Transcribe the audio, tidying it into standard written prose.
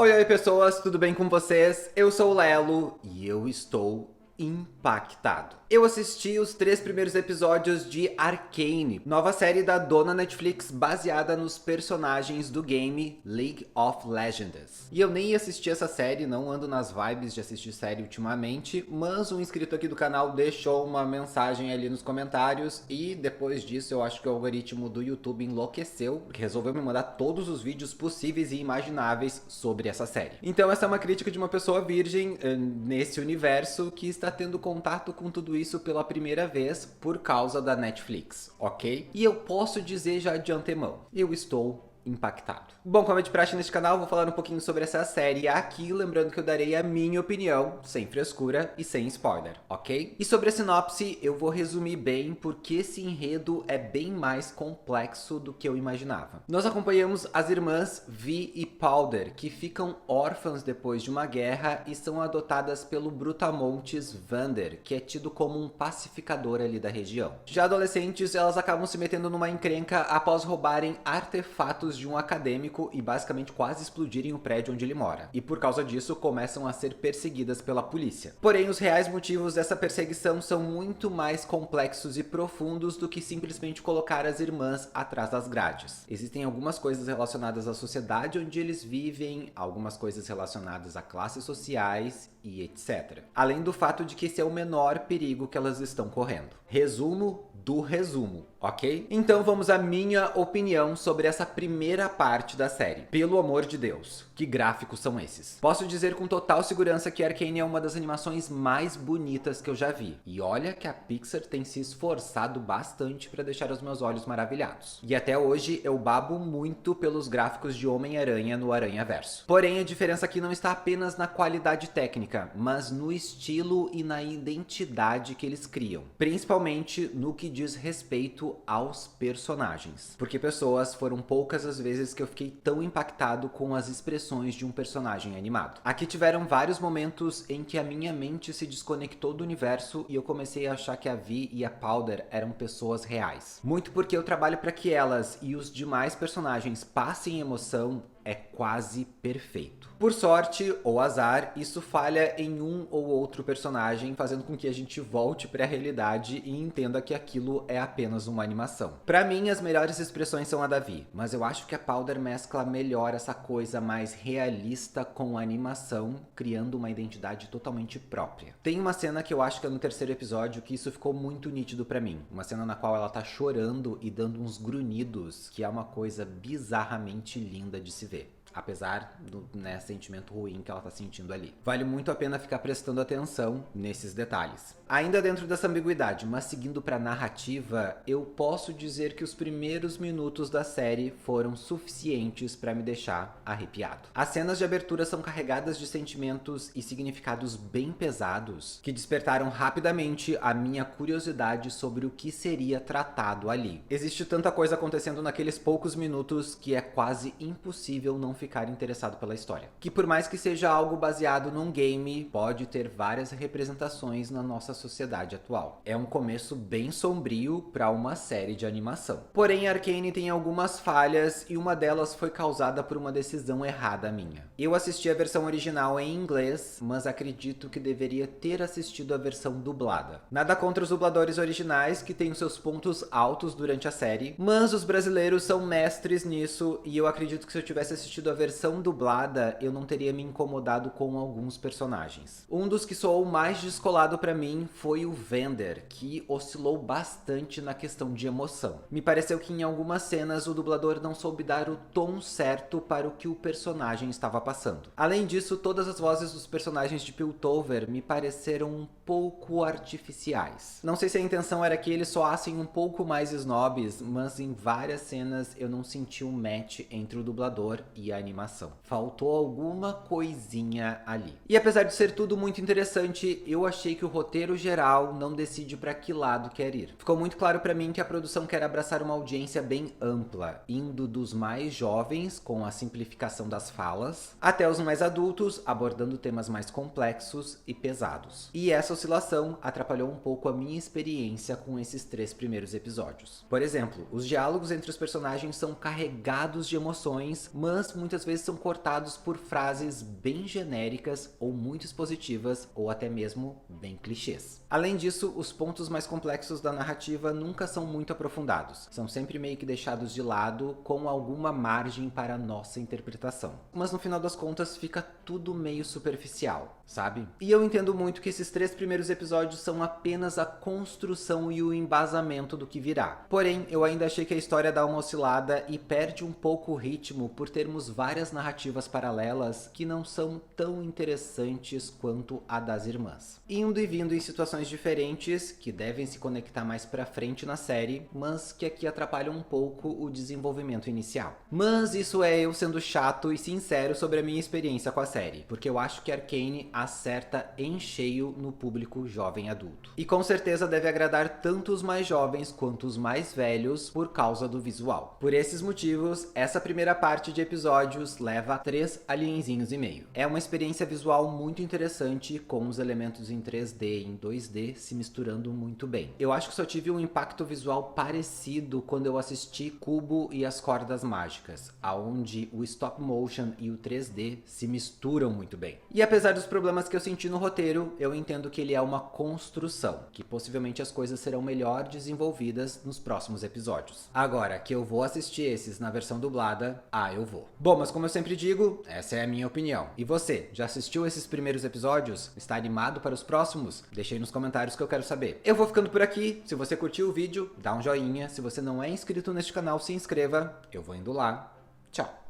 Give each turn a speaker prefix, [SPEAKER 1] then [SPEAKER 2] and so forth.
[SPEAKER 1] Oi, pessoas, tudo bem com vocês? Eu sou o Lelo e eu estou impactado. Eu assisti os 3 primeiros episódios de Arcane, nova série da dona Netflix baseada nos personagens do game League of Legends. E eu nem assisti essa série, não ando nas vibes de assistir série ultimamente, mas um inscrito aqui do canal deixou uma mensagem ali nos comentários e depois disso eu acho que o algoritmo do YouTube enlouqueceu, porque resolveu me mandar todos os vídeos possíveis e imagináveis sobre essa série. Então essa é uma crítica de uma pessoa virgem nesse universo que está tendo contato com tudo isso pela primeira vez por causa da Netflix, ok? E eu posso dizer já de antemão, eu estou impactado. Bom, como é de praxe neste canal, vou falar um pouquinho sobre essa série aqui, lembrando que eu darei a minha opinião, sem frescura e sem spoiler, ok? E sobre a sinopse, eu vou resumir bem, porque esse enredo é bem mais complexo do que eu imaginava. Nós acompanhamos as irmãs Vi e Powder, que ficam órfãs depois de uma guerra e são adotadas pelo Brutamontes Vander, que é tido como um pacificador ali da região. Já adolescentes, elas acabam se metendo numa encrenca após roubarem artefatos de um acadêmico e basicamente quase explodirem o prédio onde ele mora. E por causa disso, começam a ser perseguidas pela polícia. Porém, os reais motivos dessa perseguição são muito mais complexos e profundos do que simplesmente colocar as irmãs atrás das grades. Existem algumas coisas relacionadas à sociedade onde eles vivem, algumas coisas relacionadas a classes sociais e etc. Além do fato de que esse é o menor perigo que elas estão correndo. Resumo do resumo, ok? Então vamos à minha opinião sobre essa primeira parte da série. Pelo amor de Deus, que gráficos são esses? Posso dizer com total segurança que Arcane é uma das animações mais bonitas que eu já vi. E olha que a Pixar tem se esforçado bastante para deixar os meus olhos maravilhados. E até hoje eu babo muito pelos gráficos de Homem-Aranha no Aranhaverso. Porém, a diferença aqui não está apenas na qualidade técnica, mas no estilo e na identidade que eles criam. Principalmente no que diz respeito aos personagens. Porque pessoas, foram poucas as vezes que eu fiquei tão impactado com as expressões de um personagem animado. Aqui tiveram vários momentos em que a minha mente se desconectou do universo e eu comecei a achar que a Vi e a Powder eram pessoas reais. Muito porque eu trabalho para que elas e os demais personagens passem emoção é quase perfeito. Por sorte ou azar, isso falha em um ou outro personagem, fazendo com que a gente volte para a realidade e entenda que aquilo é apenas uma animação. Para mim, as melhores expressões são a da Vi, mas eu acho que a Powder mescla melhor essa coisa mais realista com a animação, criando uma identidade totalmente própria. Tem uma cena que eu acho que é no terceiro episódio que isso ficou muito nítido para mim. Uma cena na qual ela tá chorando e dando uns grunhidos, que é uma coisa bizarramente linda de se ver. Apesar do sentimento ruim que ela tá sentindo ali. Vale muito a pena ficar prestando atenção nesses detalhes. Ainda dentro dessa ambiguidade, mas seguindo pra narrativa, eu posso dizer que os primeiros minutos da série foram suficientes pra me deixar arrepiado. As cenas de abertura são carregadas de sentimentos e significados bem pesados, que despertaram rapidamente a minha curiosidade sobre o que seria tratado ali. Existe tanta coisa acontecendo naqueles poucos minutos que é quase impossível não ficar interessado pela história. Que por mais que seja algo baseado num game, pode ter várias representações na nossa sociedade atual. É um começo bem sombrio para uma série de animação. Porém, Arcane tem algumas falhas e uma delas foi causada por uma decisão errada minha. Eu assisti a versão original em inglês, mas acredito que deveria ter assistido a versão dublada. Nada contra os dubladores originais, que têm os seus pontos altos durante a série, mas os brasileiros são mestres nisso e eu acredito que se eu tivesse assistido a versão dublada, eu não teria me incomodado com alguns personagens. Um dos que soou mais descolado pra mim foi o Vander, que oscilou bastante na questão de emoção. Me pareceu que em algumas cenas o dublador não soube dar o tom certo para o que o personagem estava passando. Além disso, todas as vozes dos personagens de Piltover me pareceram um pouco artificiais. Não sei se a intenção era que eles soassem um pouco mais snobs, mas em várias cenas eu não senti um match entre o dublador e a animação. Faltou alguma coisinha ali. E apesar de ser tudo muito interessante, eu achei que o roteiro geral não decide para que lado quer ir. Ficou muito claro para mim que a produção quer abraçar uma audiência bem ampla, indo dos mais jovens, com a simplificação das falas, até os mais adultos, abordando temas mais complexos e pesados. E essa oscilação atrapalhou um pouco a minha experiência com esses 3 primeiros episódios. Por exemplo, os diálogos entre os personagens são carregados de emoções, mas muitas muitas vezes são cortados por frases bem genéricas ou muito expositivas ou até mesmo bem clichês. Além disso, os pontos mais complexos da narrativa nunca são muito aprofundados, são sempre meio que deixados de lado com alguma margem para a nossa interpretação. Mas no final das contas fica tudo meio superficial, sabe? E eu entendo muito que esses 3 primeiros episódios são apenas a construção e o embasamento do que virá. Porém, eu ainda achei que a história dá uma oscilada e perde um pouco o ritmo por termos várias narrativas paralelas que não são tão interessantes quanto a das irmãs. Indo e vindo em situações diferentes, que devem se conectar mais pra frente na série, mas que aqui atrapalham um pouco o desenvolvimento inicial. Mas isso é eu sendo chato e sincero sobre a minha experiência com a série, porque eu acho que Arcane acerta em cheio no público jovem adulto. E com certeza deve agradar tanto os mais jovens quanto os mais velhos por causa do visual. Por esses motivos, essa primeira parte de episódios leva a 3 alienzinhos e meio. É uma experiência visual muito interessante, com os elementos em 3D e em 2D se misturando muito bem. Eu acho que só tive um impacto visual parecido quando eu assisti Cubo e as Cordas Mágicas, aonde o stop motion e o 3D se misturam muito bem. E apesar dos problemas que eu senti no roteiro, eu entendo que ele é uma construção, que possivelmente as coisas serão melhor desenvolvidas nos próximos episódios. Agora, que eu vou assistir esses na versão dublada, eu vou. Bom, mas como eu sempre digo, essa é a minha opinião. E você, já assistiu esses primeiros episódios? Está animado para os próximos? Deixa aí nos comentários que eu quero saber. Eu vou ficando por aqui. Se você curtiu o vídeo, dá um joinha. Se você não é inscrito neste canal, se inscreva. Eu vou indo lá. Tchau!